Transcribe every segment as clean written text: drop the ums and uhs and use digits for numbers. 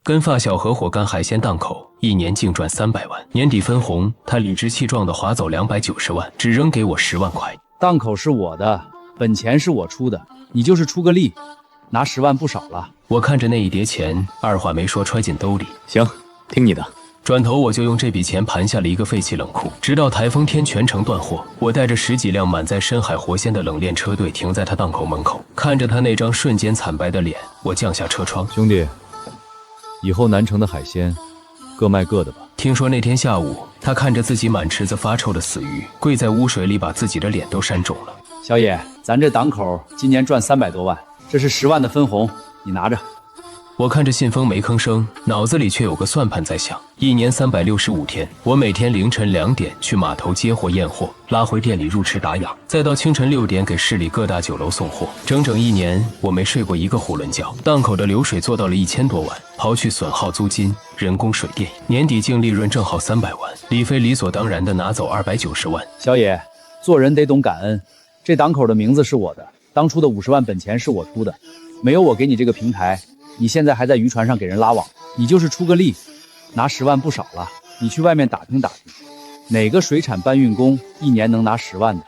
跟发小合伙干海鲜档口，一年净赚300万。年底分红，他理直气壮地划走290万，只扔给我10万块。档口是我的，本钱是我出的，你就是出个力，拿10万不少了。我看着那一叠钱，二话没说揣进兜里。行，听你的。转头我就用这笔钱盘下了一个废弃冷库，直到台风天全程断货。我带着10几辆满载深海活鲜的冷链车队停在他档口门口，看着他那张瞬间惨白的脸，我降下车窗。兄弟，以后南城的海鲜各卖各的吧。听说那天下午，他看着自己满池子发臭的死鱼，跪在污水里把自己的脸都扇肿了。小野，咱这档口今年赚300多万，这是10万的分红，你拿着。我看着信封没吭声，脑子里却有个算盘在响。一年365天，我每天凌晨2点去码头接货验货，拉回店里入池打养，再到清晨6点给市里各大酒楼送货。整整1年，我没睡过一个囫囵觉。档口的流水做到了1000多万，刨去损耗租金、人工、水电，年底净利润正好300万。李飞理所当然地拿走290万。小野，做人得懂感恩。这档口的名字是我的，当初的50万本钱是我出的，没有我给你这个平台，你现在还在渔船上给人拉网，你就是出个力，拿10万不少了。你去外面打听打听，哪个水产搬运工一年能拿10万的？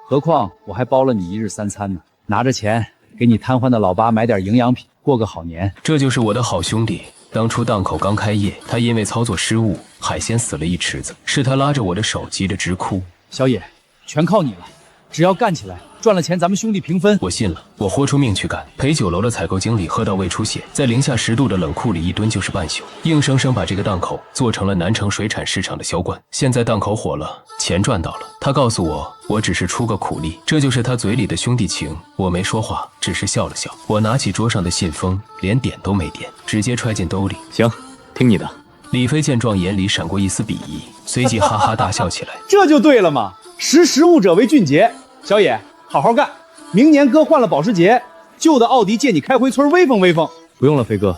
何况我还包了你1日3餐呢。拿着钱给你瘫痪的老爸买点营养品，过个好年。这就是我的好兄弟。当初档口刚开业，他因为操作失误，海鲜死了一池子，是他拉着我的手急得直哭。小野，全靠你了，只要干起来，赚了钱咱们兄弟平分。我信了，我豁出命去干，陪酒楼的采购经理喝到胃出血，在零下10度的冷库里一蹲就是半宿，硬生生把这个档口做成了南城水产市场的销冠。现在档口火了，钱赚到了，他告诉我，我只是出个苦力，这就是他嘴里的兄弟情。我没说话，只是笑了笑。我拿起桌上的信封，连点都没点，直接揣进兜里。行，听你的。李飞见状，眼里闪过一丝鄙夷，随即哈哈大笑起来。这就对了嘛，识物者为俊杰。小野，好好干，明年哥换了保时捷，旧的奥迪借你开回村威风威风。不用了，飞哥，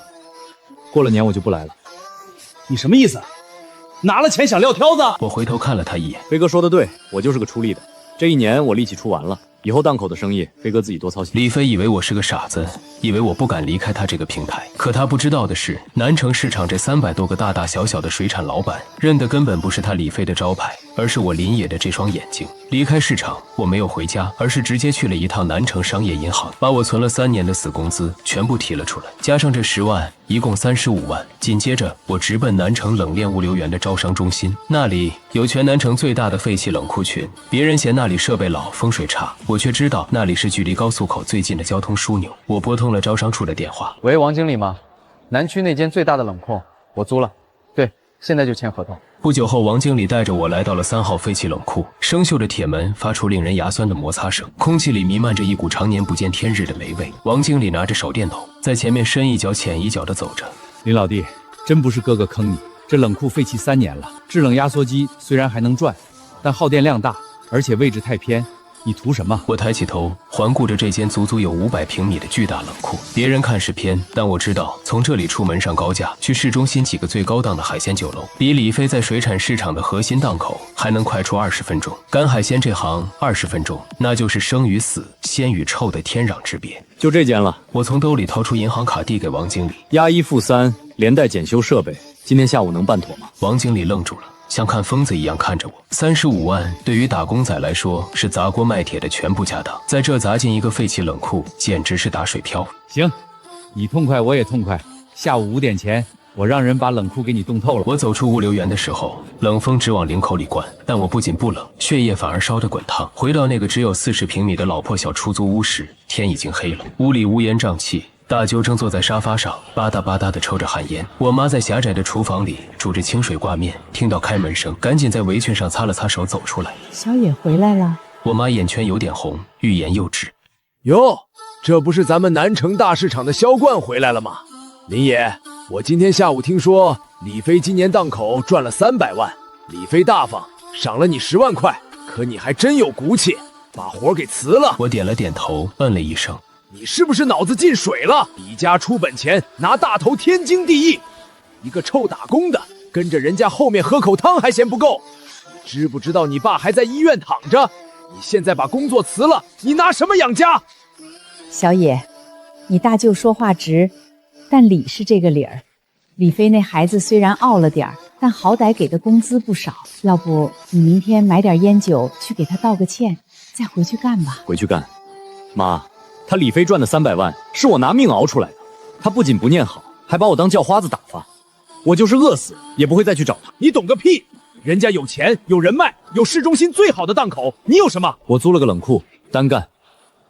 过了年我就不来了。你什么意思？拿了钱想撂挑子？我回头看了他一眼。飞哥说的对，我就是个出力的。这一年我力气出完了，以后档口的生意，飞哥自己多操心。李飞以为我是个傻子，以为我不敢离开他这个平台。可他不知道的是，南城市场这300多个大大小小的水产老板，认的根本不是他李飞的招牌，而是我林野的这双眼睛。离开市场，我没有回家，而是直接去了一趟南城商业银行，把我存了3年的死工资全部提了出来，加上这10万，一共35万。紧接着，我直奔南城冷链物流园的招商中心，那里有全南城最大的废弃冷库群。别人嫌那里设备老、风水差，我却知道那里是距离高速口最近的交通枢纽。我拨通了招商处的电话。喂，王经理吗？南区那间最大的冷库我租了，对，现在就签合同。不久后，王经理带着我来到了3号废弃冷库，生锈的铁门发出令人牙酸的摩擦声，空气里弥漫着一股常年不见天日的霉味。王经理拿着手电筒，在前面深一脚浅一脚地走着。林老弟，真不是哥哥坑你，这冷库废弃3年了，制冷压缩机虽然还能转，但耗电量大，而且位置太偏，你图什么？我抬起头，环顾着这间足足有500平米的巨大冷库。别人看是偏，但我知道，从这里出门上高架，去市中心几个最高档的海鲜酒楼，比李飞在水产市场的核心档口还能快出20分钟。干海鲜这行20分钟，那就是生与死、鲜与臭的天壤之别。就这间了。我从兜里掏出银行卡递给王经理，押1付3，连带检修设备，今天下午能办妥吗？王经理愣住了，像看疯子一样看着我。35万对于打工仔来说是砸锅卖铁的全部家当，在这砸进一个废弃冷库，简直是打水漂。行，你痛快我也痛快。下午5点前，我让人把冷库给你冻透了。我走出物流园的时候，冷风直往领口里灌，但我不仅不冷，血液反而烧得滚烫。回到那个只有40平米的老破小出租屋时，天已经黑了，屋里乌烟瘴气。大舅正坐在沙发上吧嗒吧嗒地抽着旱烟，我妈在狭窄的厨房里煮着清水挂面，听到开门声，赶紧在围裙上擦了擦手走出来。小野回来了。我妈眼圈有点红，欲言又止。哟，这不是咱们南城大市场的销冠回来了吗？林爷，我今天下午听说李飞今年档口赚了300万，李飞大方，赏了你10万块，可你还真有骨气，把活给辞了。我点了点头，嗯了一声。你是不是脑子进水了？比家出本钱，拿大头天经地义。一个臭打工的，跟着人家后面喝口汤还嫌不够。你知不知道你爸还在医院躺着？你现在把工作辞了，你拿什么养家？小野，你大舅说话直，但理是这个理儿。李飞那孩子虽然傲了点儿，但好歹给的工资不少。要不你明天买点烟酒去给他道个歉，再回去干吧。回去干。妈，他李飞赚的300万是我拿命熬出来的，他不仅不念好，还把我当叫花子打发。我就是饿死也不会再去找他。你懂个屁！人家有钱有人脉，有市中心最好的档口，你有什么？我租了个冷库，单干。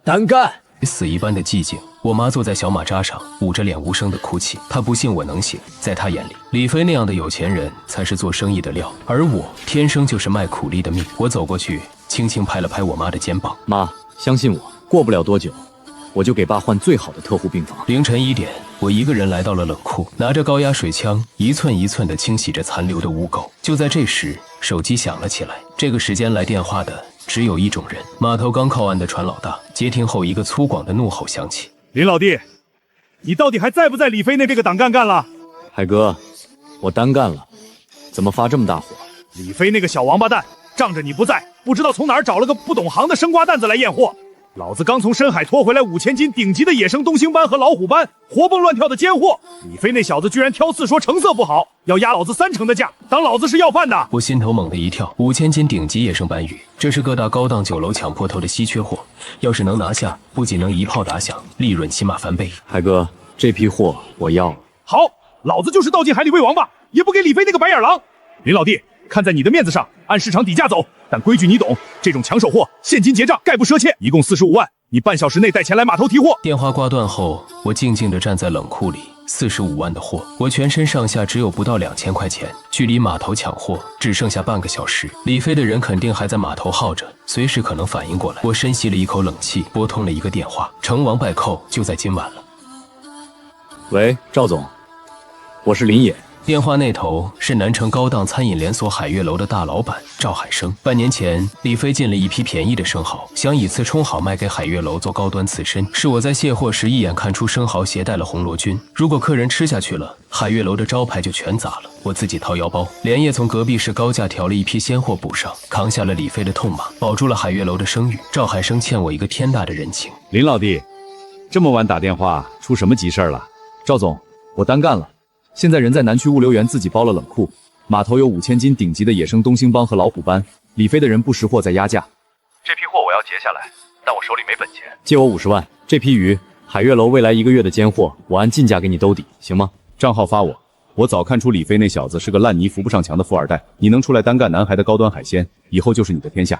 单干！死一般的寂静。我妈坐在小马扎上，捂着脸无声的哭泣。她不信我能行，在她眼里，李飞那样的有钱人才是做生意的料，而我天生就是卖苦力的命。我走过去，轻轻拍了拍我妈的肩膀。妈，相信我，过不了多久，我就给爸换最好的特护病房。凌晨1点，我一个人来到了冷库，拿着高压水枪，一寸一寸地清洗着残留的污垢。就在这时，手机响了起来。这个时间来电话的只有一种人。码头刚靠岸的船老大接听后，一个粗犷的怒吼响起：“林老弟，你到底还在不在李飞那这个党干干了？”“海哥，我单干了，怎么发这么大火？”“李飞那个小王八蛋，仗着你不在，不知道从哪儿找了个不懂行的生瓜蛋子来验货。老子刚从深海拖回来5000斤顶级的野生东星斑和老虎斑，活蹦乱跳的奸货。李飞那小子居然挑刺说成色不好，要压老子3成的价，当老子是要饭的。”我心头猛地一跳，5000斤顶级野生斑鱼，这是各大高档酒楼抢破头的稀缺货，要是能拿下，不仅能一炮打响，利润起码翻倍。海哥，这批货我要了。好，老子就是倒进海里喂王八，也不给李飞那个白眼狼。林老弟，看在你的面子上，按市场底价走，但规矩你懂，这种抢手货现金结账，概不赊欠，一共45万，你半小时内带钱来码头提货。电话挂断后，我静静地站在冷库里，45万的货，我全身上下只有不到2000块钱，距离码头抢货只剩下半个小时。李飞的人肯定还在码头耗着，随时可能反应过来。我深吸了一口冷气，拨通了一个电话，成王败寇就在今晚了。喂，赵总，我是林野。电话那头是南城高档餐饮连锁海悦楼的大老板赵海生。半年前，李飞进了一批便宜的生蚝，想以次充好卖给海悦楼做高端刺身。是我在卸货时一眼看出生蚝携带了红罗菌，如果客人吃下去了，海悦楼的招牌就全砸了。我自己掏腰包，连夜从隔壁市高价调了一批鲜货补上，扛下了李飞的痛骂，保住了海悦楼的声誉。赵海生欠我一个天大的人情。林老弟，这么晚打电话，出什么急事了？赵总，我单干了。现在人在南区物流园自己包了冷库，码头有5000斤顶级的野生东星斑和老虎斑，李飞的人不识货在压价。这批货我要结下来，但我手里没本钱。借我50万，这批鱼，海悦楼未来1个月的尖货，我按进价给你兜底，行吗？账号发我。我早看出李飞那小子是个烂泥扶不上墙的富二代，你能出来单干南海的高端海鲜，以后就是你的天下。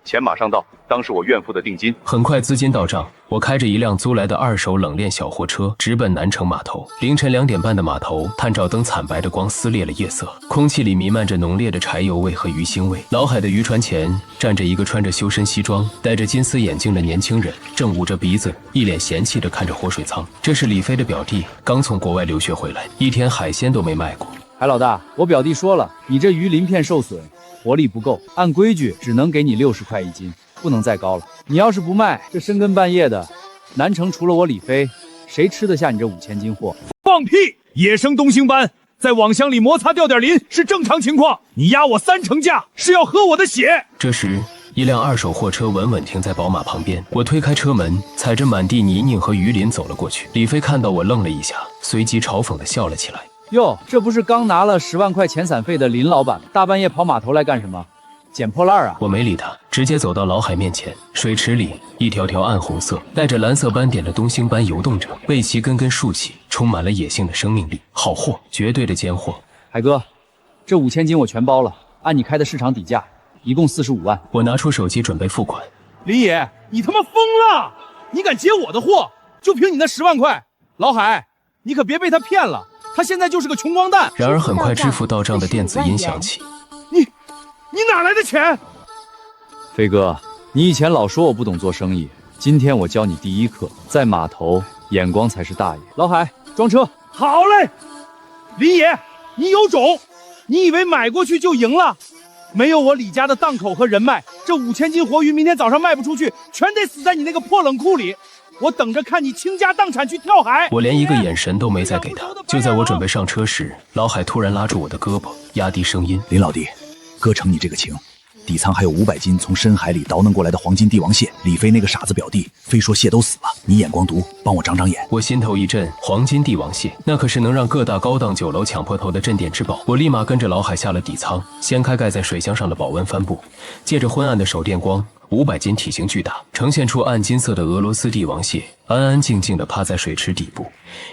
钱马上到，当是我怨妇的定金。很快资金到账，我开着一辆租来的2手冷链小货车，直奔南城码头。凌晨2点半的码头，探照灯惨白的光撕裂了夜色，空气里弥漫着浓烈的柴油味和鱼腥味。老海的渔船前站着一个穿着修身西装、戴着金丝眼镜的年轻人，正捂着鼻子，一脸嫌弃地看着活水仓。这是李飞的表弟，刚从国外留学回来，一天海鲜都没卖过。海老大，我表弟说了，你这鱼鳞片受损，活力不够，按规矩只能给你60块1斤，不能再高了。你要是不卖，这深更半夜的，南城除了我李飞，谁吃得下你这5000斤货？放屁！野生东星斑在网箱里摩擦掉点磷是正常情况，你压我3成价是要喝我的血。这时，一辆2手货车稳稳停在宝马旁边，我推开车门，踩着满地泥泞和鱼鳞走了过去。李飞看到我愣了一下，随即嘲讽地笑了起来。哟，这不是刚拿了10万块遣散费的林老板，大半夜跑码头来干什么？捡破烂啊！我没理他，直接走到老海面前。水池里，一条条暗红色、带着蓝色斑点的东星斑游动着，背鳍根根竖起，充满了野性的生命力。好货，绝对的尖货。海哥，这5000斤我全包了，按你开的市场底价，一共45万。我拿出手机准备付款。林野，你他妈疯了！你敢劫我的货？就凭你那10万块？老海，你可别被他骗了。他现在就是个穷光蛋。然而很快支付到账的电子音响起。你哪来的钱？飞哥，你以前老说我不懂做生意，今天我教你第一课，在码头眼光才是大爷。老海，装车。好嘞，林野，你有种！你以为买过去就赢了？没有我李家的档口和人脉，这5000斤活鱼明天早上卖不出去，全得死在你那个破冷库里。我等着看你倾家荡产去跳海！我连一个眼神都没再给他。就在我准备上车时，老海突然拉住我的胳膊，压低声音：“林老弟，哥承你这个情，底仓还有500斤从深海里倒弄过来的黄金帝王蟹。李飞那个傻子表弟非说蟹都死了，你眼光毒，帮我长长眼。我心头一震，黄金帝王蟹，那可是能让各大高档酒楼抢破头的镇店之宝。我立马跟着老海下了底仓，掀开盖在水箱上的保温帆布，借着昏暗的手电光，500斤体型巨大，呈现出暗金色的俄罗斯帝王蟹，安安静静地趴在水池底部，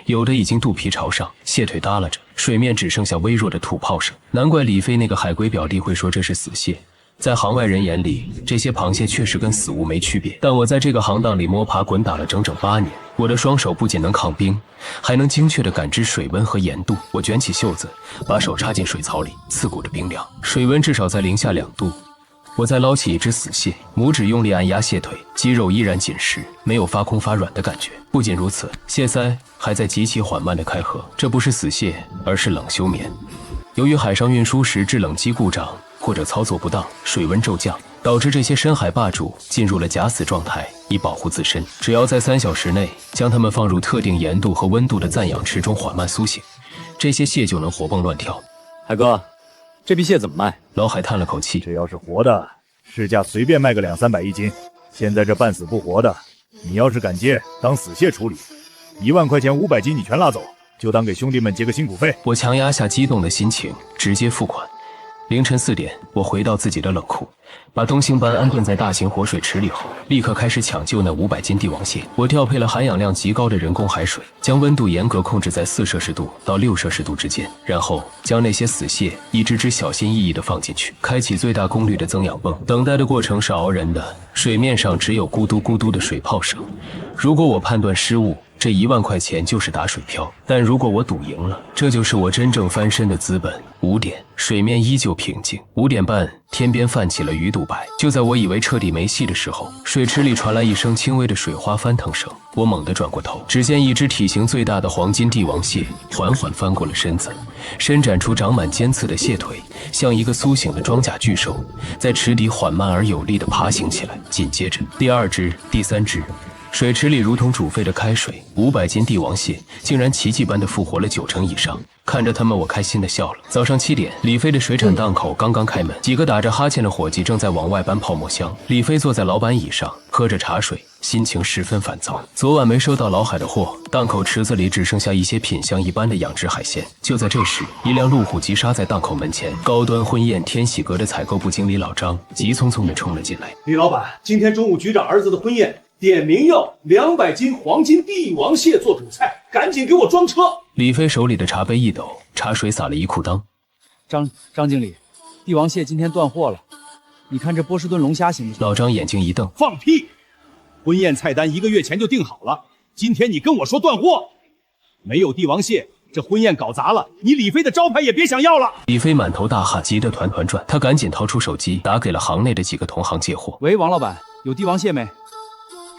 有的已经肚皮朝上，蟹腿耷拉着，水面只剩下微弱的吐泡声。难怪李飞那个海龟表弟会说这是死蟹。在行外人眼里，这些螃蟹确实跟死物没区别，但我在这个行当里摸爬滚打了整整8年，我的双手不仅能抗冰，还能精确地感知水温和盐度。我卷起袖子，把手插进水槽里，刺骨的冰凉，水温至少在零下2度。我再捞起一只死蟹，拇指用力按压蟹腿，肌肉依然紧实，没有发空发软的感觉。不仅如此，蟹鳃还在极其缓慢地开合，这不是死蟹，而是冷休眠。由于海上运输时制冷机故障或者操作不当，水温骤降，导致这些深海霸主进入了假死状态，以保护自身。只要在3小时内将它们放入特定盐度和温度的暂养池中缓慢苏醒，这些蟹就能活蹦乱跳。海哥，这批蟹怎么卖？老海叹了口气，这要是活的，市价随便卖个200-300一斤。现在这半死不活的，你要是敢接，当死蟹处理，1万块钱500斤你全拉走，就当给兄弟们结个辛苦费。我强压下激动的心情，直接付款。凌晨4点，我回到自己的冷库，把东星斑安顿在大型活水池里后，立刻开始抢救那500斤帝王蟹。我调配了含氧量极高的人工海水，将温度严格控制在4摄氏度到6摄氏度之间，然后将那些死蟹一只只小心翼翼地放进去，开启最大功率的增氧泵。等待的过程是熬人的，水面上只有咕嘟咕嘟的水泡声。如果我判断失误，这1万块钱就是打水漂，但如果我赌赢了，这就是我真正翻身的资本。5点，水面依旧平静。5点半，天边泛起了鱼肚白。就在我以为彻底没戏的时候，水池里传来一声轻微的水花翻腾声。我猛地转过头，只见一只体型最大的黄金帝王蟹缓缓翻过了身子，伸展出长满尖刺的蟹腿，像一个苏醒的装甲巨兽，在池底缓慢而有力地爬行起来。紧接着，第2只、第3只。水池里如同煮沸的开水，500斤帝王蟹竟然奇迹般的复活了90%以上。看着他们，我开心的笑了。早上7点，李飞的水产档口刚刚开门，几个打着哈欠的伙计正在往外搬泡沫箱。李飞坐在老板椅上，喝着茶水，心情十分烦躁。昨晚没收到老海的货，档口池子里只剩下一些品相一般的养殖海鲜。就在这时，一辆路虎急刹在档口门前，高端婚宴天喜阁的采购部经理老张急匆匆地冲了进来。李老板，今天中午局长儿子的婚宴，点名要200斤黄金帝王蟹做主菜，赶紧给我装车。李飞手里的茶杯一抖，茶水洒了一裤裆。张经理，帝王蟹今天断货了，你看这波士顿龙虾行不行？老张眼睛一瞪，放屁！婚宴菜单1个月前就定好了，今天你跟我说断货，没有帝王蟹，这婚宴搞砸了，你李飞的招牌也别想要了。李飞满头大汗，急得团团转，他赶紧掏出手机，打给了行内的几个同行借货。喂，王老板，有帝王蟹没？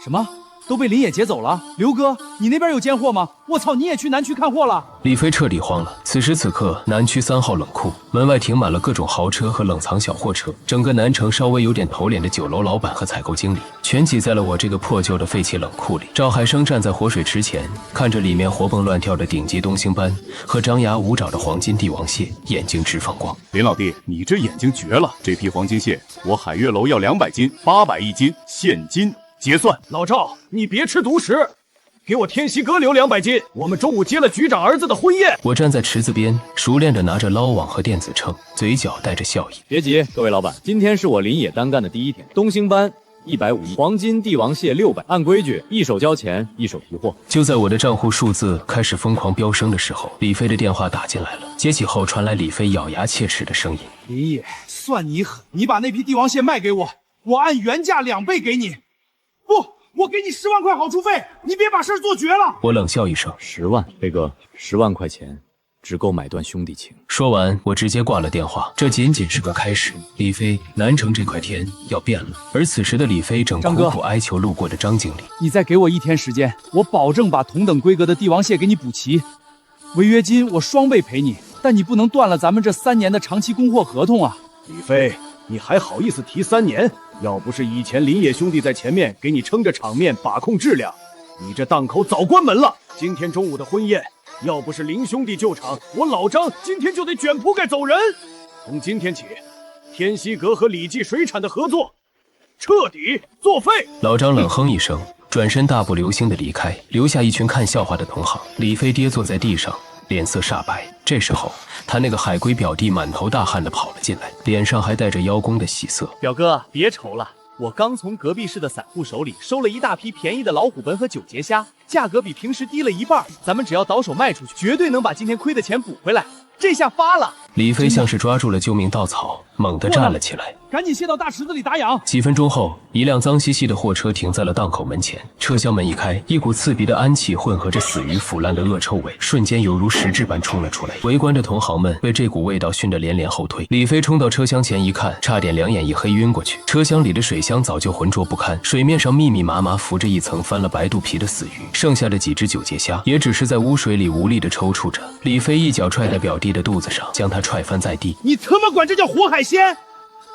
什么？都被林野劫走了？刘哥，你那边有奸货吗？我操，你也去南区看货了？李飞彻底慌了。此时此刻，南区3号冷库门外停满了各种豪车和冷藏小货车，整个南城稍微有点头脸的酒楼老板和采购经理全挤在了我这个破旧的废弃冷库里。赵海生站在活水池前，看着里面活蹦乱跳的顶级东星斑和张牙舞爪的黄金帝王蟹，眼睛直放光。林老弟，你这眼睛绝了！这批黄金蟹，我海悦楼要200斤，800一斤，现金结算。老赵，你别吃独食，给我天喜阁留200斤，我们中午接了局长儿子的婚宴。我站在池子边，熟练地拿着捞网和电子秤，嘴角带着笑意。别急，各位老板，今天是我林野单干的第1天，东星斑150，黄金帝王蟹600，按规矩一手交钱一手提货。就在我的账户数字开始疯狂飙升的时候，李飞的电话打进来了。接起后传来李飞咬牙切齿的声音：林野，算你狠，你把那批帝王蟹卖给我，我按原价2倍给你。不，我给你10万块好处费，你别把事儿做绝了。我冷笑一声：10万，飞哥，10万块钱只够买断兄弟情。说完，我直接挂了电话。这仅仅是个开始，李飞，南城这块天要变了。而此时的李飞正苦苦哀求路过的张经理：你再给我1天时间，我保证把同等规格的帝王蟹给你补齐，违约金我双倍赔你，但你不能断了咱们这3年的长期供货合同啊！李飞，你还好意思提3年？要不是以前林野兄弟在前面给你撑着场面，把控质量，你这档口早关门了。今天中午的婚宴，要不是林兄弟救场，我老张今天就得卷铺盖走人。从今天起，天溪阁和李记水产的合作彻底作废。老张冷哼一声，转身大步流星地离开，留下一群看笑话的同行。李飞跌坐在地上，脸色煞白。这时候，他那个海归表弟满头大汗地跑了进来，脸上还带着邀功的喜色。表哥，别愁了，我刚从隔壁市的散户手里收了一大批便宜的老虎苯和九节虾，价格比平时低了一半，咱们只要倒手卖出去，绝对能把今天亏的钱补回来。这下发了！李飞像是抓住了救命稻草，猛地站了起来，赶紧卸到大池子里打氧。几分钟后，一辆脏兮兮的货车停在了档口门前，车厢门一开，一股刺鼻的氨气混合着死鱼腐烂的恶臭味，瞬间犹如实质般冲了出来。围观的同行们被这股味道熏得连连后退。李飞冲到车厢前一看，差点两眼一黑晕过去。车厢里的水箱早就浑浊不堪，水面上密密麻麻浮着一层翻了白肚皮的死鱼，剩下的几只九节虾也只是在污水里无力地抽搐着。李飞一脚踹在表弟的肚子上，将他踹翻在地。你他妈管这叫活海鲜？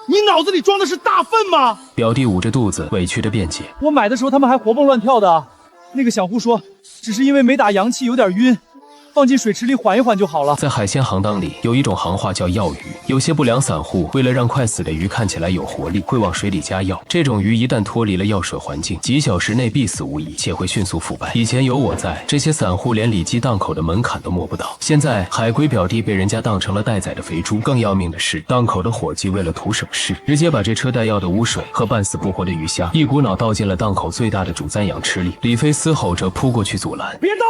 你脑子里装的是大粪吗？表弟捂着肚子委屈地辩解。我买的时候他们还活蹦乱跳的，那个小户说只是因为没打阳气有点晕，放进水池里缓一缓就好了。在海鲜行当里，有一种行话叫药鱼。有些不良散户为了让快死的鱼看起来有活力，会往水里加药。这种鱼一旦脱离了药水环境，几小时内必死无疑，且会迅速腐败。以前有我在，这些散户连里基档口的门槛都摸不到。现在海龟表弟被人家当成了待宰的肥猪。更要命的是，档口的伙计为了图省事，直接把这车带药的污水和半死不活的鱼虾一股脑倒进了档口最大的主赞养池里。李飞嘶吼着扑过去阻拦，别倒！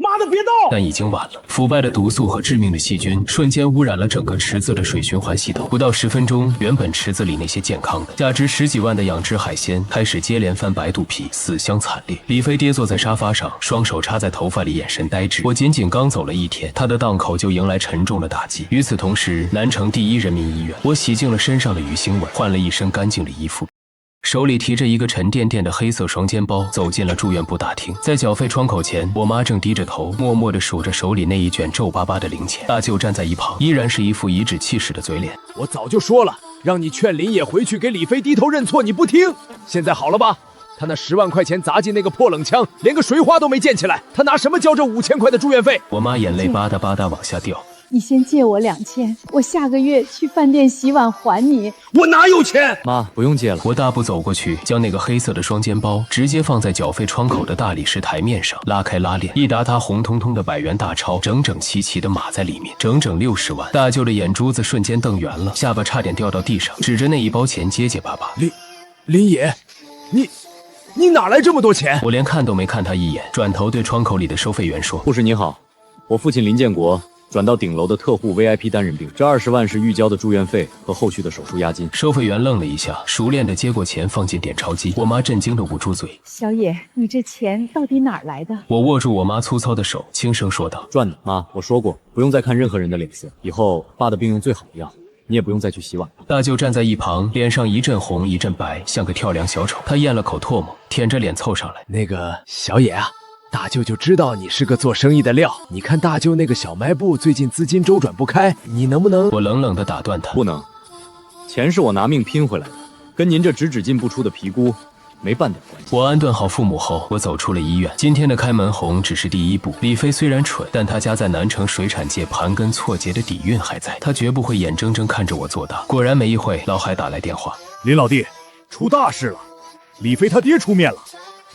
妈的，别倒！但已经晚了。腐败的毒素和致命的细菌瞬间污染了整个池子的水循环系统。不到10分钟，原本池子里那些健康的、价值10几万的养殖海鲜开始接连翻白肚皮，死相惨烈。李飞跌坐在沙发上，双手插在头发里，眼神呆滞。我仅仅刚走了1天，他的档口就迎来沉重的打击。与此同时，南城第一人民医院，我洗净了身上的鱼腥味，换了一身干净的衣服。手里提着一个沉甸甸的黑色双肩包，走进了住院部大厅。在缴费窗口前，我妈正低着头，默默地数着手里那一卷皱巴巴的零钱。大舅站在一旁，依然是一副颐指气使的嘴脸。我早就说了，让你劝林野回去给李飞低头认错，你不听。现在好了吧？他那10万块钱砸进那个破冷枪，连个水花都没溅起来，他拿什么交这5000块的住院费？我妈眼泪吧嗒吧嗒往下掉。你先借我2000，我下个月去饭店洗碗还你。我哪有钱？妈，不用借了。我大步走过去，将那个黑色的双肩包直接放在缴费窗口的大理石台面上，拉开拉链，一沓沓红彤彤的100元大钞整整齐齐地码在里面，整整60万。大舅的眼珠子瞬间瞪圆了，下巴差点掉到地上，指着那一包钱结结巴巴。林野，你哪来这么多钱？我连看都没看他一眼，转头对窗口里的收费员说：“护士你好，我父亲林建国转到顶楼的特户 VIP 单人病，这20万是预交的住院费和后续的手术押金。”收费员愣了一下，熟练地接过钱放进点钞机。我妈震惊地捂住嘴：“小野，你这钱到底哪儿来的？”我握住我妈粗糙的手，轻声说道：“赚的。妈，我说过不用再看任何人的脸色，以后爸的病用最好的药，你也不用再去洗碗了。”大舅站在一旁，脸上一阵红一阵白，像个跳梁小丑。他咽了口唾沫，舔着脸凑上来：“那个小野啊，大舅就知道你是个做生意的料。你看大舅那个小卖部最近资金周转不开，你能不能……”我冷冷地打断他：“不能，钱是我拿命拼回来的，跟您这只进不出的皮姑没半点关系。”我安顿好父母后，我走出了医院。今天的开门红只是第一步。李飞虽然蠢，但他家在南城水产界盘根错节的底蕴还在，他绝不会眼睁睁看着我做大。果然没一会，老海打来电话：“林老弟，出大事了！李飞他爹出面了，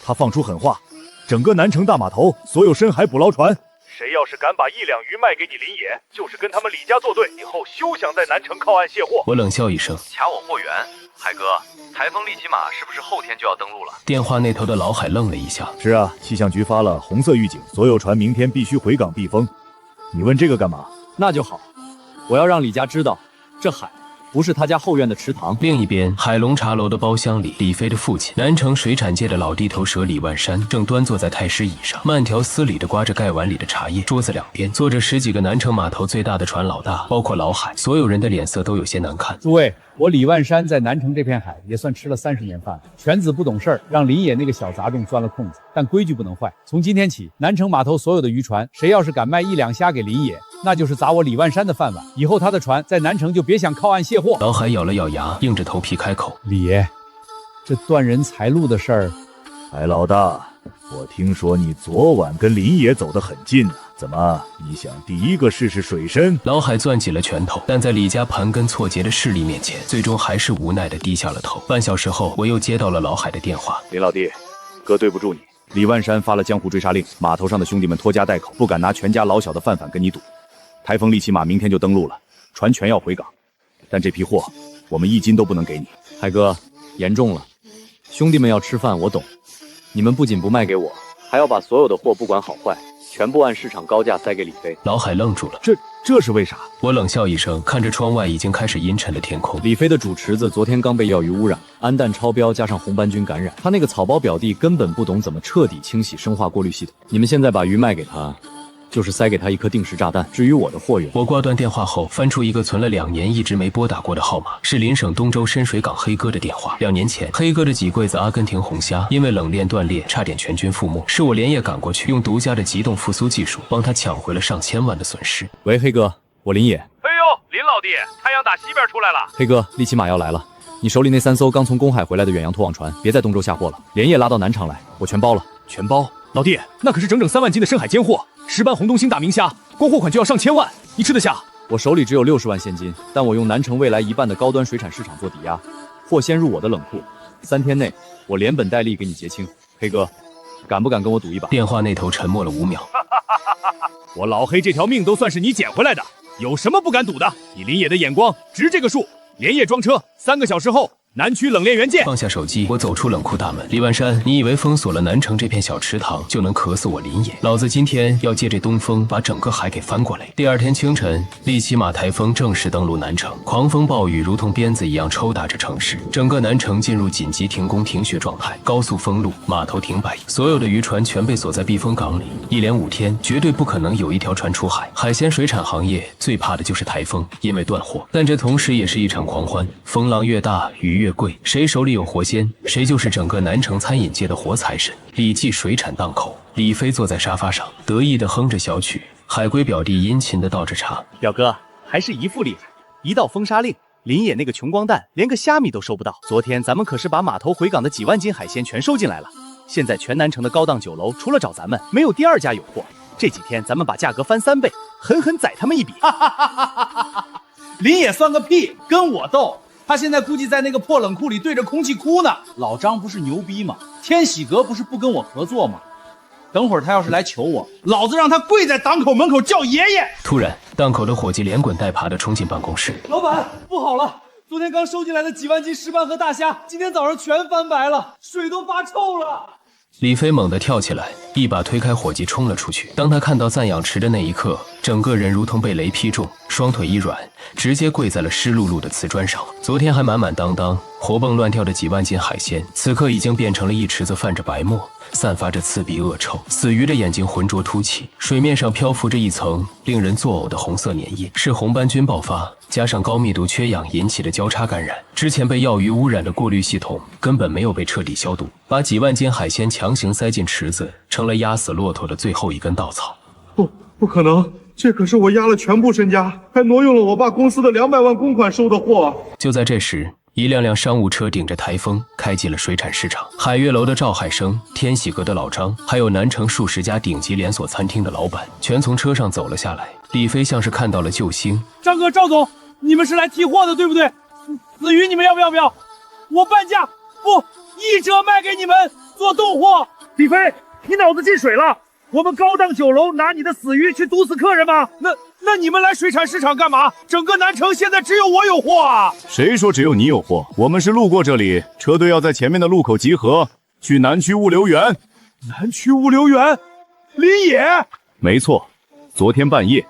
他放出狠话。整个南城大码头所有深海捕捞船，谁要是敢把1两鱼卖给你林野，就是跟他们李家作对，以后休想在南城靠岸卸货。”我冷笑一声：“卡我货源，海哥，台风利奇马是不是后天就要登陆了？”电话那头的老海愣了一下：“是啊，气象局发了红色预警，所有船明天必须回港避风。你问这个干嘛？”那就好，我要让李家知道，这海不是他家后院的池塘。另一边，海龙茶楼的包厢里，李飞的父亲，南城水产界的老地头蛇李万山，正端坐在太师椅上，慢条斯理地刮着盖碗里的茶叶。桌子两边坐着10几个南城码头最大的船老大，包括老海，所有人的脸色都有些难看。诸位，我李万山在南城这片海也算吃了30年饭了。犬子不懂事儿，让林野那个小杂种钻了空子，但规矩不能坏。从今天起，南城码头所有的渔船，谁要是敢卖1两虾给林野，那就是砸我李万山的饭碗。以后他的船在南城就别想靠岸卸货。老海咬了咬牙，硬着头皮开口：“李爷，这断人财路的事儿……”海老大，我听说你昨晚跟林野走得很近啊，怎么，你想第一个试试水深？老海攥紧了拳头，但在李家盘根错节的势力面前，最终还是无奈地低下了头。半小时后，我又接到了老海的电话。林老弟，哥对不住你。李万山发了江湖追杀令，码头上的兄弟们拖家带口，不敢拿全家老小的饭碗跟你赌。台风利奇马明天就登陆了，船全要回港，但这批货我们一斤都不能给你。海哥，严重了，兄弟们要吃饭，我懂。你们不仅不卖给我，还要把所有的货不管好坏，全部按市场高价塞给李飞。老海愣住了，这是为啥？我冷笑一声，看着窗外已经开始阴沉的天空。李飞的主池子昨天刚被药鱼污染，氨氮超标加上红斑菌感染，他那个草包表弟根本不懂怎么彻底清洗生化过滤系统。你们现在把鱼卖给他，就是塞给他一颗定时炸弹。至于我的货源，我挂断电话后，翻出一个存了2年一直没拨打过的号码，是邻省东州深水港黑哥的电话。2年前，黑哥的几柜子阿根廷红虾因为冷链断裂，差点全军覆没，是我连夜赶过去，用独家的急冻复苏技术帮他抢回了上千万的损失。喂，黑哥，我林野。哎呦，林老弟，太阳打西边出来了。黑哥，利奇马要来了，你手里那3艘刚从公海回来的远洋拖网船，别在东州下货了，连夜拉到南昌来，我全包了。全包？老弟，那可是整整3万斤的深海尖货。石斑红东星大明虾，光货款就要上千万，你吃得下？我手里只有60万现金，但我用南城未来1半的高端水产市场做抵押，货先入我的冷库，3天内我连本带利给你结清。黑哥，敢不敢跟我赌一把？电话那头沉默了5秒。我老黑这条命都算是你捡回来的，有什么不敢赌的？你林野的眼光值这个数，连夜装车，3个小时后南区冷链原件。放下手机，我走出冷库大门。李万山，你以为封锁了南城这片小池塘就能渴死我林野？老子今天要借这东风把整个海给翻过来。第2天清晨，利奇马台风正式登陆南城，狂风暴雨如同鞭子一样抽打着城市，整个南城进入紧急停工停学状态，高速封路，码头停摆，所有的渔船全被锁在避风港里，一连5天绝对不可能有一条船出海。海鲜水产行业最怕的就是台风，因为断货，但这同时也是一场狂欢，风浪越大，鱼越贵，谁手里有活鲜，谁就是整个南城餐饮界的活财神。李记水产档口，李飞坐在沙发上，得意地哼着小曲，海龟表弟殷勤地倒着茶。表哥还是姨父厉害，一道封杀令，林野那个穷光蛋连个虾米都收不到。昨天咱们可是把码头回港的几万斤海鲜全收进来了，现在全南城的高档酒楼除了找咱们，没有第2家有货。这几天咱们把价格翻3倍，狠狠宰他们一笔。林野算个屁，跟我斗！他现在估计在那个破冷库里对着空气哭呢。老张不是牛逼吗？天喜阁不是不跟我合作吗？等会儿他要是来求我，老子让他跪在档口门口叫爷爷。突然，档口的伙计连滚带爬地冲进办公室。老板，不好了！昨天刚收进来的几万斤石斑和大虾，今天早上全翻白了，水都发臭了。李飞猛地跳起来，一把推开伙计冲了出去。当他看到赞养池的那一刻，整个人如同被雷劈中，双腿一软，直接跪在了湿漉漉的瓷砖上。昨天还满满当当活蹦乱跳的几万斤海鲜，此刻已经变成了一池子泛着白沫，散发着刺鼻恶臭。死鱼的眼睛浑浊凸起，水面上漂浮着一层令人作呕的红色粘液，是红斑菌爆发加上高密度缺氧引起的交叉感染。之前被药鱼污染的过滤系统根本没有被彻底消毒，把几万斤海鲜强行塞进池子，成了压死骆驼的最后一根稻草。不可能，这可是我押了全部身家，还挪用了我爸公司的200万公款收的货。就在这时，一辆辆商务车顶着台风开进了水产市场。海悦楼的赵海生、天喜阁的老张，还有南城数10家顶级连锁餐厅的老板，全从车上走了下来。李飞像是看到了救星。张哥、赵总，你们是来提货的对不对？死鱼你们要不要？我半价，不，1折卖给你们做冻货。李飞，你脑子进水了？我们高档酒楼拿你的死鱼去毒死客人吗？那你们来水产市场干嘛？整个南城现在只有我有货啊！谁说只有你有货？我们是路过这里，车队要在前面的路口集合，去南区物流园。南区物流园，林野？没错，昨天半夜，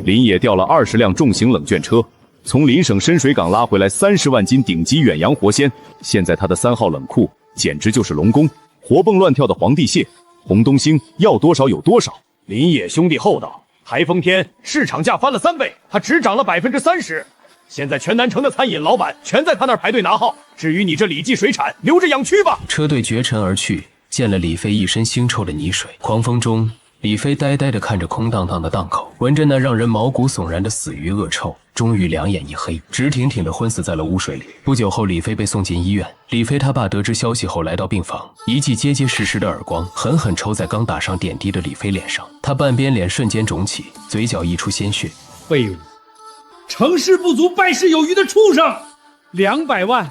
林野调了20辆重型冷卷车，从邻省深水港拉回来30万斤顶级远洋活鲜。现在他的3号冷库简直就是龙宫，活蹦乱跳的皇帝蟹、红东星要多少有多少。林野兄弟厚道，台风天市场价翻了3倍，他只涨了30%。现在全南城的餐饮老板全在他那儿排队拿号。至于你这李记水产，留着养蛆吧。车队绝尘而去，溅了李飞一身腥臭的泥水。狂风中，李飞呆呆地看着空荡荡的档口，闻着那让人毛骨悚然的死鱼恶臭，终于两眼一黑，直挺挺地昏死在了污水里。不久后，李飞被送进医院。李飞他爸得知消息后来到病房，一记结结实实的耳光狠狠抽在刚打上点滴的李飞脸上，他半边脸瞬间肿起，嘴角溢出鲜血。废物，成事不足败事有余的畜生！200万！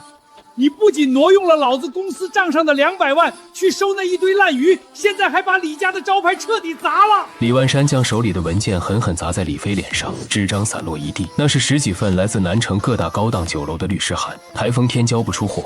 你不仅挪用了老子公司账上的200万去收那一堆烂鱼，现在还把李家的招牌彻底砸了！李万山将手里的文件狠狠砸在李飞脸上，纸张散落一地，那是10几份来自南城各大高档酒楼的律师函。台风天交不出货，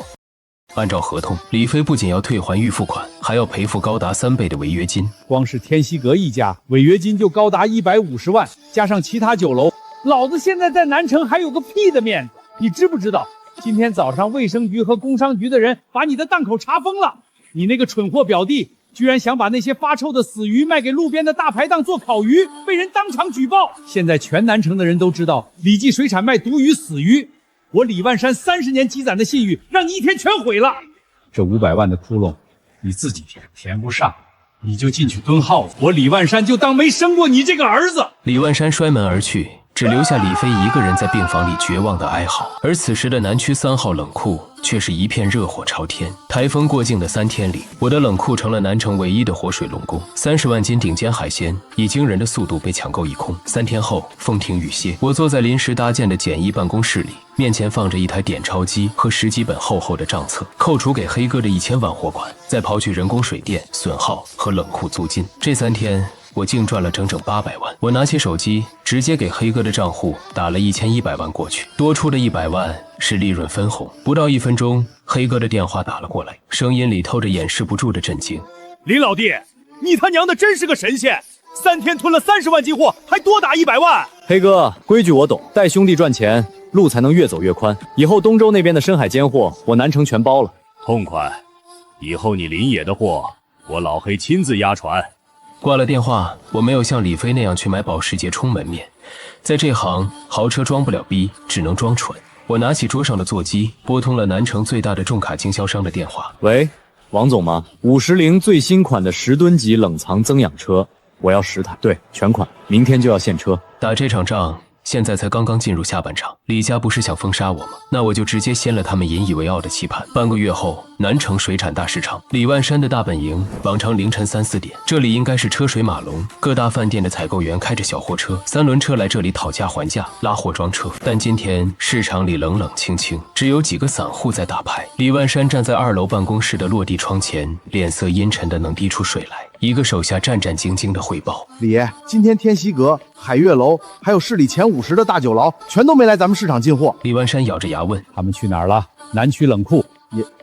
按照合同，李飞不仅要退还预付款，还要赔付高达3倍的违约金。光是天希阁一家违约金就高达150万，加上其他酒楼，老子现在在南城还有个屁的面子！你知不知道？今天早上卫生局和工商局的人把你的档口查封了，你那个蠢货表弟居然想把那些发臭的死鱼卖给路边的大排档做烤鱼，被人当场举报。现在全南城的人都知道李记水产卖毒鱼死鱼，我李万山30年积攒的信誉让你一天全毁了。这500万的窟窿你自己填不上，你就进去蹲耗子，我李万山就当没生过你这个儿子。李万山摔门而去，只留下李飞一个人在病房里绝望的哀嚎。而此时的南区3号冷库却是一片热火朝天。台风过境的3天里，我的冷库成了南城唯一的活水龙宫，30万斤顶尖海鲜以惊人的速度被抢购一空。3天后，风停雨歇，我坐在临时搭建的简易办公室里，面前放着一台点钞机和10几本厚厚的账册，扣除给黑哥的1000万货款，再刨去人工水电、损耗和冷库租金，这3天我净赚了整整800万。我拿起手机，直接给黑哥的账户打了1100万过去，多出的100万是利润分红。不到1分钟，黑哥的电话打了过来，声音里透着掩饰不住的震惊。林老弟，你他娘的真是个神仙！3天吞了30万斤货，还多打100万。黑哥，规矩我懂，带兄弟赚钱，路才能越走越宽。以后东周那边的深海尖货，我南城全包了。痛快！以后你林野的货，我老黑亲自押船。挂了电话，我没有像李飞那样去买保时捷充门面，在这行豪车装不了逼，只能装蠢。我拿起桌上的座机，拨通了南城最大的重卡经销商的电话。喂，王总吗？50最新款的10吨级冷藏增氧车，我要10台，对，全款，明天就要现车。打这场仗现在才刚刚进入下半场，李家不是想封杀我吗？那我就直接掀了他们引以为傲的棋盘。半个月后，南城水产大市场，李万山的大本营，往常凌晨3、4点，这里应该是车水马龙，各大饭店的采购员开着小货车、3轮车来这里讨价还价，拉货装车。但今天市场里冷冷清清，只有几个散户在打牌。李万山站在2楼办公室的落地窗前，脸色阴沉的能滴出水来。一个手下战战兢兢的汇报：李爷，今天天希阁、海悦楼还有市里前50的大酒牢全都没来咱们市场进货。李万山咬着牙问：他们去哪儿了？南区冷库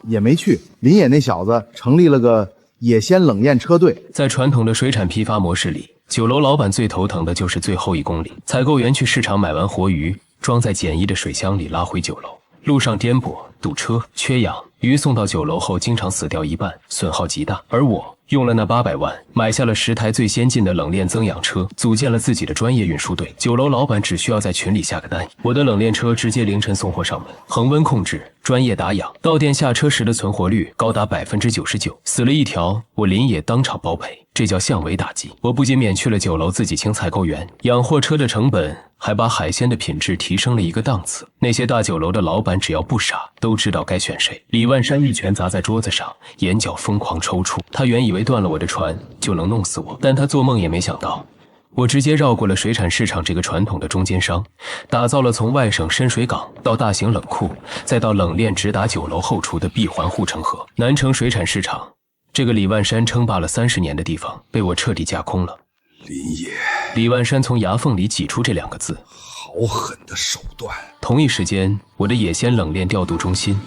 也没去。林野那小子成立了个野鲜冷验车队。在传统的水产批发模式里，酒楼老板最头疼的就是最后1公里。采购员去市场买完活鱼，装在简易的水箱里拉回酒楼，路上颠簸、堵车、缺氧，鱼送到酒楼后经常死掉一半，损耗极大。而我用了那800万买下了10台最先进的冷链增氧车，组建了自己的专业运输队。酒楼老板只需要在群里下个单，我的冷链车直接凌晨送货上门，恒温控制，专业打氧，到店下车时的存活率高达99%，死了一条我林野当场包赔，这叫降维打击。我不仅免去了酒楼自己请采购员、养货车的成本，还把海鲜的品质提升了一个档次。那些大酒楼的老板只要不傻，都知道该选谁。李万山一拳砸在桌子上，眼角疯狂抽搐。他原以为断了我的船就能弄死我，但他做梦也没想到，我直接绕过了水产市场这个传统的中间商，打造了从外省深水港到大型冷库，再到冷链直达酒楼后厨的闭环护城河。南城水产市场，这个李万山称霸了30年的地方，被我彻底架空了。林野，李万山从牙缝里挤出这2个字：好狠的手段。同一时间，我的野鲜冷链调度中心，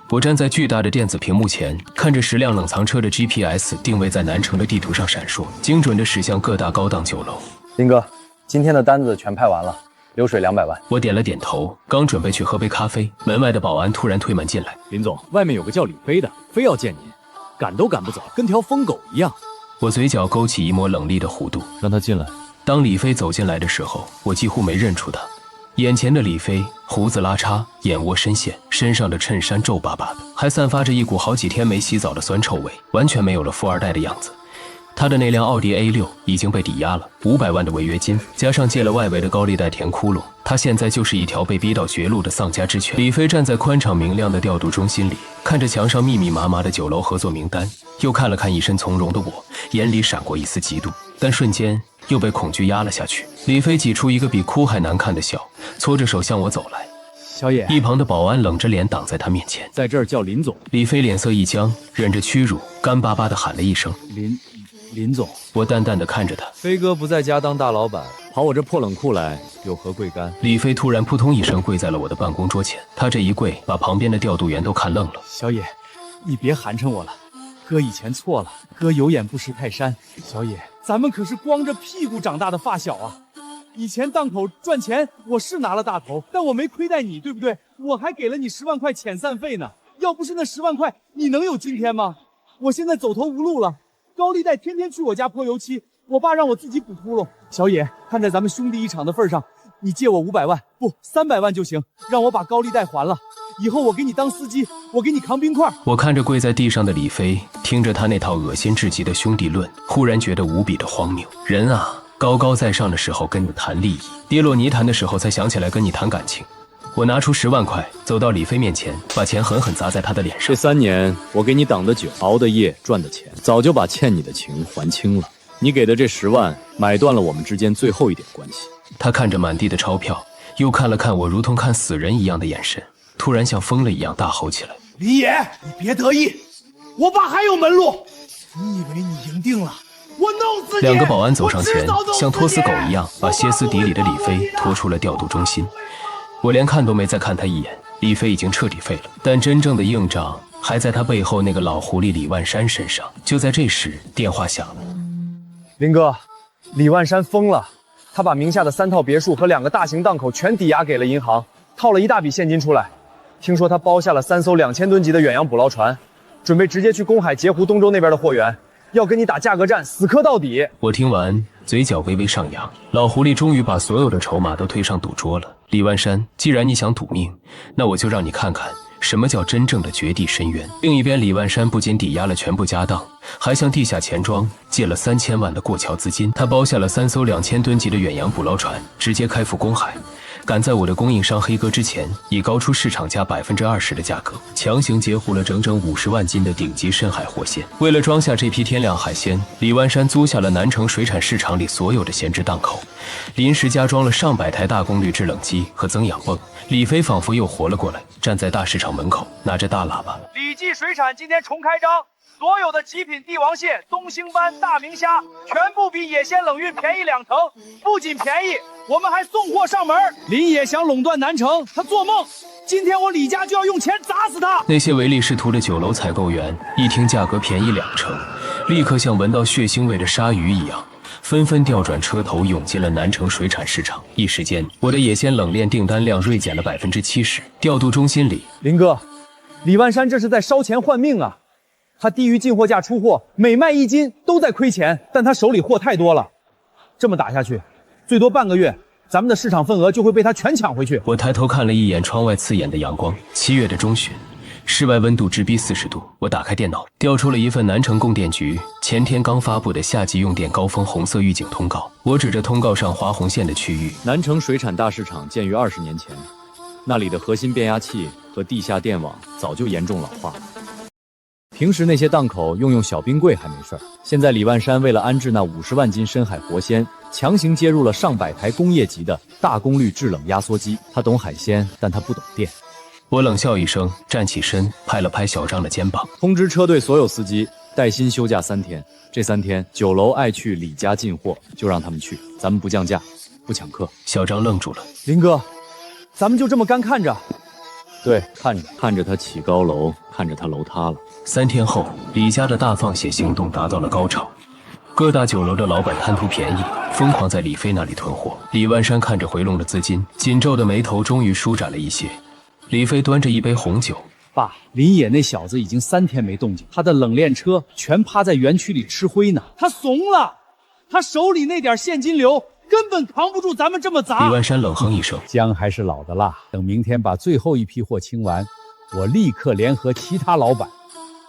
我站在巨大的电子屏幕前，看着10辆冷藏车的 GPS 定位在南城的地图上闪烁，精准地驶向各大高档酒楼。林哥，今天的单子全派完了，流水200万。我点了点头，刚准备去喝杯咖啡，门外的保安突然推门进来。林总，外面有个叫李飞的，非要见您，赶都赶不走，跟条疯狗一样。我嘴角勾起一抹冷厉的弧度，让他进来。当李飞走进来的时候，我几乎没认出他。眼前的李飞，胡子拉碴，眼窝深陷，身上的衬衫皱巴巴的，还散发着一股好几天没洗澡的酸臭味，完全没有了富二代的样子。他的那辆奥迪 A6 已经被抵押了，500万的违约金，加上借了外围的高利贷填窟窿，他现在就是一条被逼到绝路的丧家之犬。李飞站在宽敞明亮的调度中心里，看着墙上密密麻麻的酒楼合作名单，又看了看一身从容的我，眼里闪过一丝嫉妒，但瞬间又被恐惧压了下去。李飞挤出一个比哭还难看的笑，搓着手向我走来。小野，一旁的保安冷着脸挡在他面前，在这儿叫林总。李飞脸色一僵，忍着屈辱，干巴巴地喊了一声林总。我淡淡地看着他，飞哥不在家当大老板，跑我这破冷库来，有何贵干？李飞突然扑通一声跪在了我的办公桌前，他这一跪，把旁边的调度员都看愣了。小野，你别寒碜我了，哥以前错了，哥有眼不识泰山。小野，咱们可是光着屁股长大的发小啊！以前档口赚钱，我是拿了大头，但我没亏待你，对不对？我还给了你10万块遣散费呢。要不是那10万块，你能有今天吗？我现在走投无路了，高利贷天天去我家泼油漆，我爸让我自己补窟窿。小野，看在咱们兄弟一场的份上，你借我500万，不300万就行，让我把高利贷还了。以后我给你当司机，我给你扛冰块。我看着跪在地上的李飞，听着他那套恶心至极的兄弟论，忽然觉得无比的荒谬。人啊，高高在上的时候跟你谈利益，跌落泥潭的时候才想起来跟你谈感情。我拿出10万块，走到李飞面前，把钱狠狠砸在他的脸上。这3年我给你挡的酒、熬的夜、赚的钱，早就把欠你的情还清了。你给的这10万，买断了我们之间最后一点关系。他看着满地的钞票，又看了看我如同看死人一样的眼神，突然像疯了一样大吼起来：李野，你别得意，我爸还有门路。你以为你赢定了？我弄死你！两个保安走上前，像拖死狗一样把歇斯底里的李飞拖出了调度中心。我连看都没再看他一眼，李飞已经彻底废了。但真正的硬仗还在他背后那个老狐狸李万山身上。就在这时，电话响了。林哥，李万山疯了，他把名下的3套别墅和2个大型档口全抵押给了银行，套了一大笔现金出来。听说他包下了3艘2000吨级的远洋捕捞船，准备直接去公海截胡东洲那边的货源，要跟你打价格战，死磕到底。我听完，嘴角微微上扬。老狐狸终于把所有的筹码都推上赌桌了。李万山，既然你想赌命，那我就让你看看什么叫真正的绝地深渊。另一边，李万山不仅抵押了全部家当，还向地下钱庄借了3000万的过桥资金。他包下了3艘2000吨级的远洋捕捞船，直接开赴公海，赶在我的供应商黑哥之前，以高出市场价20%的价格，强行截胡了整整50万斤的顶级深海活鲜。为了装下这批天量海鲜，李万山租下了南城水产市场里所有的闲置档口，临时加装了上百台大功率制冷机和增氧泵。李飞仿佛又活了过来，站在大市场门口，拿着大喇叭：李记水产今天重开张，所有的极品帝王蟹、东星斑、大明虾全部比野鲜冷运便宜2成，不仅便宜，我们还送货上门。林野想垄断南城，他做梦！今天我李家就要用钱砸死他！那些唯利是图的酒楼采购员一听价格便宜2成，立刻像闻到血腥味的鲨鱼一样，纷纷调转车头涌进了南城水产市场。一时间，我的野鲜冷链订单量锐减了70%。调度中心里，林哥，李万山这是在烧钱换命啊！他低于进货价出货，每卖1斤都在亏钱，但他手里货太多了，这么打下去，最多半个月，咱们的市场份额就会被他全抢回去。我抬头看了一眼窗外刺眼的阳光，7月的中旬，室外温度直逼40度。我打开电脑，调出了一份南城供电局前天刚发布的夏季用电高峰红色预警通告。我指着通告上划红线的区域：南城水产大市场建于20年前，那里的核心变压器和地下电网早就严重老化了。平时那些档口用小冰柜还没事儿，现在李万山为了安置那50万斤深海活鲜，强行接入了上百台工业级的大功率制冷压缩机。他懂海鲜，但他不懂电。我冷笑一声，站起身，拍了拍小张的肩膀，通知车队所有司机带薪休假3天。这3天酒楼爱去李家进货，就让他们去，咱们不降价，不抢客。小张愣住了，林哥，咱们就这么干看着？对，看着他起高楼，看着他楼塌了。3天后，李家的大放血行动达到了高潮，各大酒楼的老板贪图便宜，疯狂在李飞那里囤货。李万山看着回笼的资金，紧皱的眉头终于舒展了一些。李飞端着一杯红酒：爸，林野那小子已经3天没动静，他的冷链车全趴在园区里吃灰呢。他怂了，他手里那点现金流根本扛不住咱们这么砸。李万山冷哼一声：姜还是老的辣，等明天把最后一批货清完，我立刻联合其他老板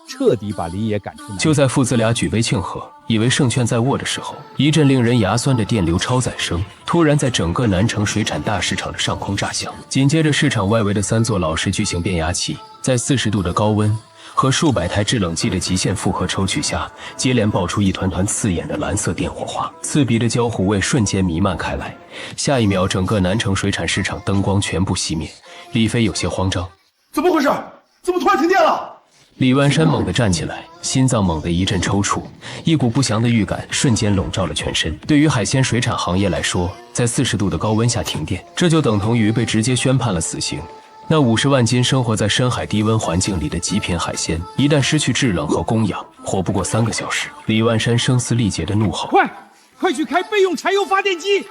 彻底把林野赶出南城。就在父子俩举杯庆贺，以为胜券在握的时候，一阵令人牙酸的电流超载声突然在整个南城水产大市场的上空炸响，紧接着市场外围的3座老式巨型变压器在40度的高温和数百台制冷机的极限负荷抽取下，接连爆出一团团刺眼的蓝色电火花，刺鼻的焦糊味瞬间弥漫开来。下一秒，整个南城水产市场灯光全部熄灭。李飞有些慌张，怎么回事？怎么突然停电了？李万山猛地站起来，心脏猛地一阵抽搐，一股不祥的预感瞬间笼罩了全身。对于海鲜水产行业来说，在40度的高温下停电，这就等同于被直接宣判了死刑。那50万斤生活在深海低温环境里的极品海鲜，一旦失去制冷和供氧，活不过3个小时。李万山声嘶力竭的怒吼：“快去开备用柴油发电机！”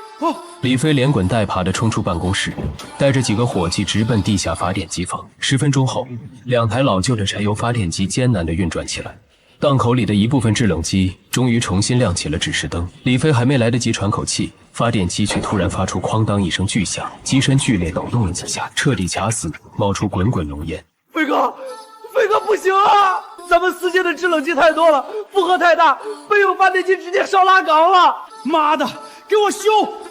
李飞连滚带爬地冲出办公室，带着几个伙计直奔地下发电机房。10分钟后，2台老旧的柴油发电机艰难地运转起来，档口里的一部分制冷机终于重新亮起了指示灯。李飞还没来得及喘口气，发电机却突然发出哐当一声巨响，机身剧烈抖动了几下，彻底卡死，冒出滚滚浓烟。飞哥不行啊！咱们4阶的制冷机太多了，负荷太大，备用发电机直接烧拉岗了！妈的，给我修！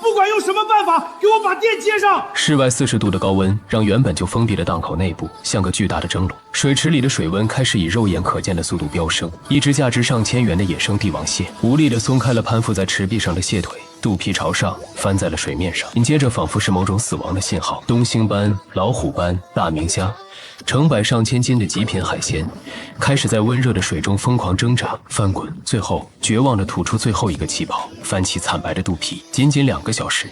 不管用什么办法，给我把电接上！室外40度的高温让原本就封闭的档口内部像个巨大的蒸笼，水池里的水温开始以肉眼可见的速度飙升。一只价值上千元的野生帝王蟹无力地松开了攀附在池壁上的蟹腿，肚皮朝上翻在了水面上。紧接着，仿佛是某种死亡的信号，东星斑、老虎斑、大明虾，成百上千斤的极品海鲜开始在温热的水中疯狂挣扎翻滚，最后绝望地吐出最后一个气泡，翻起惨白的肚皮。仅仅2个小时，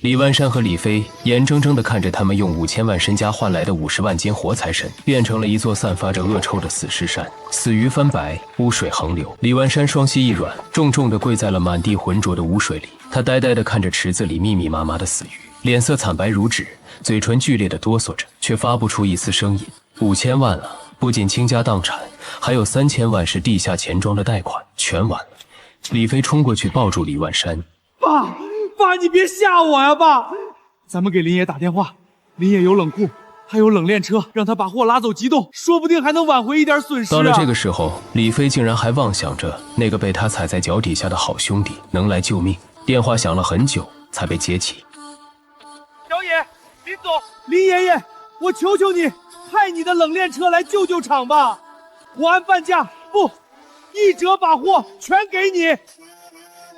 李万山和李飞眼睁睁地看着他们用5000万身家换来的50万斤活财神变成了一座散发着恶臭的死尸山，死鱼翻白，污水横流。李万山双膝一软，重重地跪在了满地浑浊的污水里。他呆呆地看着池子里密密麻麻的死鱼，脸色惨白如纸，嘴唇剧烈地哆嗦着，却发不出一丝声音。5000万啊！不仅倾家荡产，还有3000万是地下钱庄的贷款，全完了。李飞冲过去抱住李万山，爸，你别吓我呀，爸！咱们给林野打电话，林野有冷库，还有冷链车，让他把货拉走急冻，说不定还能挽回一点损失啊。到了这个时候，李飞竟然还妄想着那个被他踩在脚底下的好兄弟能来救命。电话响了很久才被接起。小野，林总，林爷爷，我求求你，派你的冷链车来救救场吧！我按半价，不，1折把货全给你，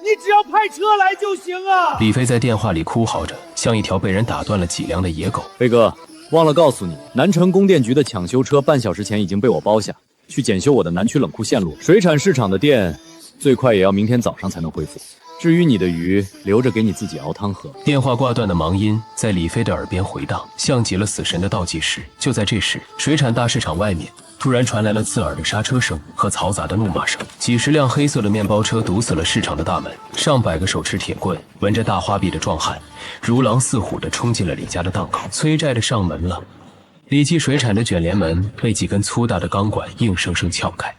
你只要派车来就行啊！李飞在电话里哭嚎着，像一条被人打断了脊梁的野狗。飞哥，忘了告诉你，南城供电局的抢修车半小时前已经被我包下，去检修我的南区冷库线路。水产市场的电，最快也要明天早上才能恢复。至于你的鱼，留着给你自己熬汤喝。电话挂断的忙音在李飞的耳边回荡，像极了死神的倒计时。就在这时，水产大市场外面突然传来了刺耳的刹车声和嘈杂的怒骂声。几十辆黑色的面包车堵死了市场的大门，上百个手持铁棍、纹着大花臂的壮汉如狼似虎地冲进了李家的档口。催债的上门了。李记水产的卷帘门被几根粗大的钢管硬生生撬开，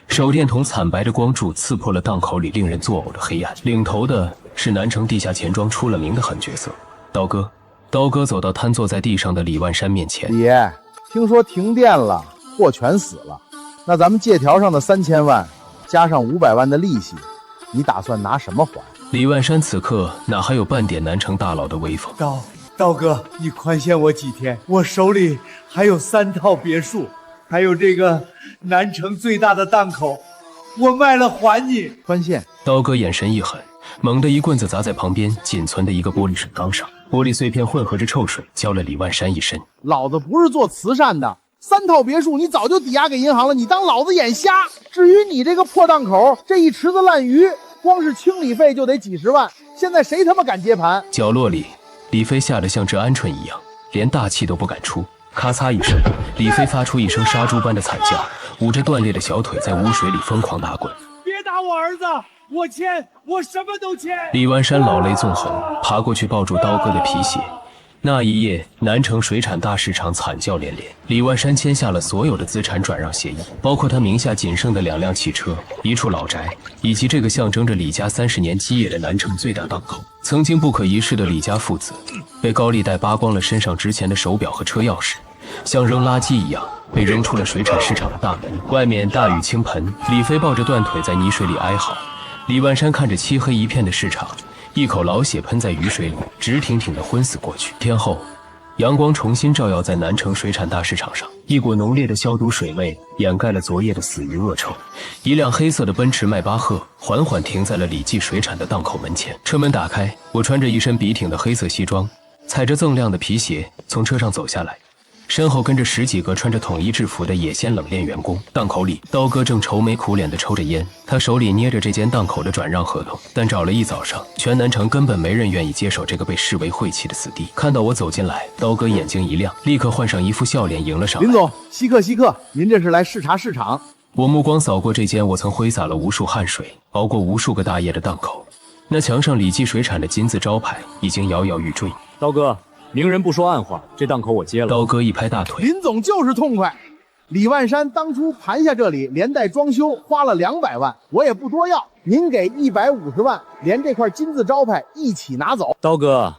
手电筒惨白的光柱刺破了档口里令人作呕的黑暗。领头的是南城地下钱庄出了名的狠角色刀哥。刀哥走到瘫坐在地上的李万山面前：“爷，听说停电了，货全死了，那咱们借条上的3000万加上500万的利息，你打算拿什么还？”李万山此刻哪还有半点南城大佬的威风？刀哥，你宽限我几天，我手里还有3套别墅，还有这个南城最大的档口，我卖了还你。宽限。刀哥眼神一狠，猛地一棍子砸在旁边仅存的一个玻璃水缸上，玻璃碎片混合着臭水浇了李万山一身。老子不是做慈善的，3套别墅你早就抵押给银行了，你当老子眼瞎？至于你这个破档口，这一池子烂鱼，光是清理费就得几十万，现在谁他妈敢接盘？角落里，李飞吓得像只鹌鹑一样，连大气都不敢出。咔嚓一声，李飞发出一声杀猪般的惨叫，捂着断裂的小腿在污水里疯狂打滚。别打我儿子，我签，我什么都签。李万山老泪纵横，爬过去抱住刀哥的皮鞋。那一夜，南城水产大市场惨叫连连。李万山签下了所有的资产转让协议，包括他名下仅剩的2辆汽车、一处老宅，以及这个象征着李家30年基业的南城最大档口。曾经不可一世的李家父子，被高利贷扒光了身上值钱的手表和车钥匙，像扔垃圾一样被扔出了水产市场的大门。外面大雨倾盆，李飞抱着断腿在泥水里哀嚎。李万山看着漆黑一片的市场，一口老血喷在雨水里，直挺挺地昏死过去。天后，阳光重新照耀在南城水产大市场上，一股浓烈的消毒水味掩盖了昨夜的死鱼恶臭。一辆黑色的奔驰迈巴赫缓缓停在了李记水产的档口门前，车门打开，我穿着一身笔挺的黑色西装，踩着锃亮的皮鞋从车上走下来，身后跟着10几个穿着统一制服的野鲜冷链员工。档口里，刀哥正愁眉苦脸地抽着烟，他手里捏着这间档口的转让合同，但找了一早上，全南城根本没人愿意接手这个被视为晦气的死地。看到我走进来，刀哥眼睛一亮，立刻换上一副笑脸迎了上来。林总，稀客，您这是来视察市场？我目光扫过这间我曾挥洒了无数汗水、熬过无数个大夜的档口，那墙上李记水产的金字招牌已经摇摇欲坠。刀哥，明人不说暗话，这档口我接了。刀哥一拍大腿，林总就是痛快。李万山当初盘下这里，连带装修花了200万，我也不多要，您给150万，连这块金字招牌一起拿走。刀哥，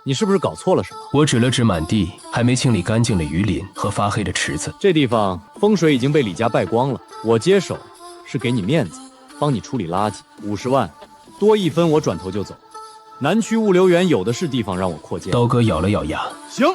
你是不是搞错了什么？我指了指满地还没清理干净的鱼鳞和发黑的池子。这地方风水已经被李家败光了，我接手是给你面子，帮你处理垃圾，50万，多1分我转头就走。南区物流园有的是地方让我扩建。刀哥咬了咬牙，行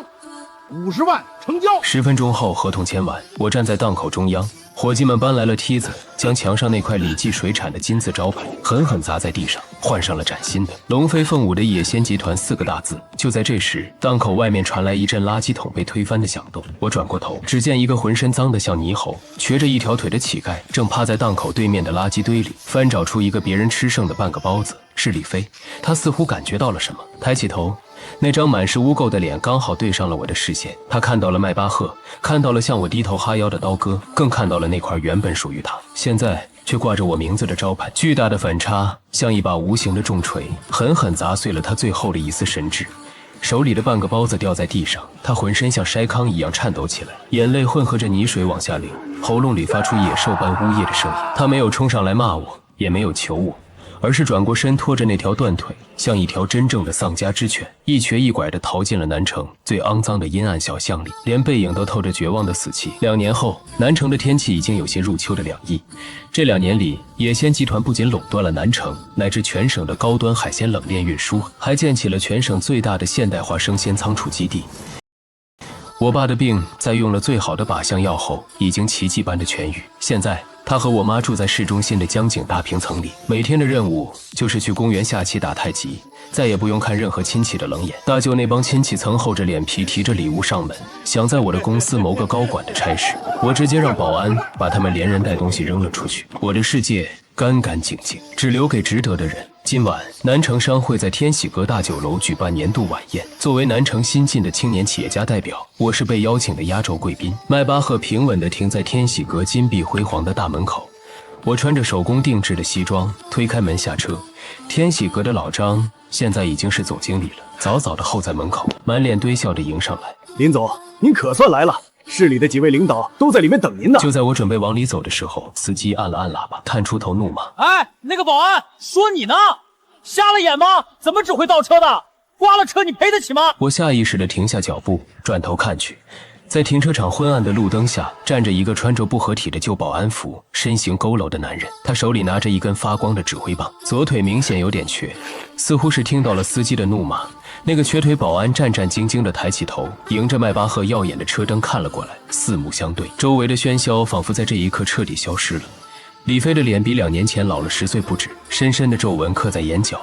，50万成交。10分钟后，合同签完，我站在档口中央，伙计们搬来了梯子，将墙上那块李记水产的金字招牌狠狠砸在地上，换上了崭新的“龙飞凤舞的野鲜集团”4个大字。就在这时，档口外面传来一阵垃圾桶被推翻的响动。我转过头，只见一个浑身脏得像泥猴、瘸着一条腿的乞丐正趴在档口对面的垃圾堆里，翻找出一个别人吃剩的半个包子。是李飞，他似乎感觉到了什么，抬起头，那张满是污垢的脸刚好对上了我的视线。他看到了迈巴赫，看到了向我低头哈腰的刀哥，更看到了那块原本属于他，现在却挂着我名字的招牌。巨大的反差像一把无形的重锤，狠狠砸碎了他最后的一丝神智。手里的半个包子掉在地上，他浑身像筛糠一样颤抖起来，眼泪混合着泥水往下流，喉咙里发出野兽般呜咽的声音。他没有冲上来骂我，也没有求我，而是转过身，拖着那条断腿，像一条真正的丧家之犬，一瘸一拐地逃进了南城最肮脏的阴暗小巷里，连背影都透着绝望的死气。2年后，南城的天气已经有些入秋的凉意。这2年里，野鲜集团不仅垄断了南城乃至全省的高端海鲜冷链运输，还建起了全省最大的现代化生鲜仓储基地。我爸的病在用了最好的靶向药后，已经奇迹般的痊愈。现在他和我妈住在市中心的江景大平层里，每天的任务就是去公园下棋打太极，再也不用看任何亲戚的冷眼。大舅那帮亲戚曾厚着脸皮提着礼物上门，想在我的公司谋个高管的差事，我直接让保安把他们连人带东西扔了出去。我的世界干干净净，只留给值得的人。今晚，南城商会在天喜阁大酒楼举办年度晚宴。作为南城新晋的青年企业家代表，我是被邀请的压轴贵宾。迈巴赫平稳地停在天喜阁金碧辉煌的大门口，我穿着手工定制的西装，推开门下车。天喜阁的老张现在已经是总经理了，早早地候在门口，满脸堆笑地迎上来。林总，您可算来了。市里的几位领导都在里面等您呢。就在我准备往里走的时候，司机按了按喇叭，探出头怒骂：“哎，那个保安，说你呢，瞎了眼吗？怎么只会倒车的？刮了车你赔得起吗？”我下意识地停下脚步，转头看去，在停车场昏暗的路灯下，站着一个穿着不合体的旧保安服、身形佝偻的男人。他手里拿着一根发光的指挥棒，左腿明显有点瘸，似乎是听到了司机的怒骂。那个瘸腿保安战战兢兢地抬起头，迎着迈巴赫耀眼的车灯看了过来，四目相对，周围的喧嚣仿佛在这一刻彻底消失了。李飞的脸比2年前老了10岁不止，深深的皱纹刻在眼角，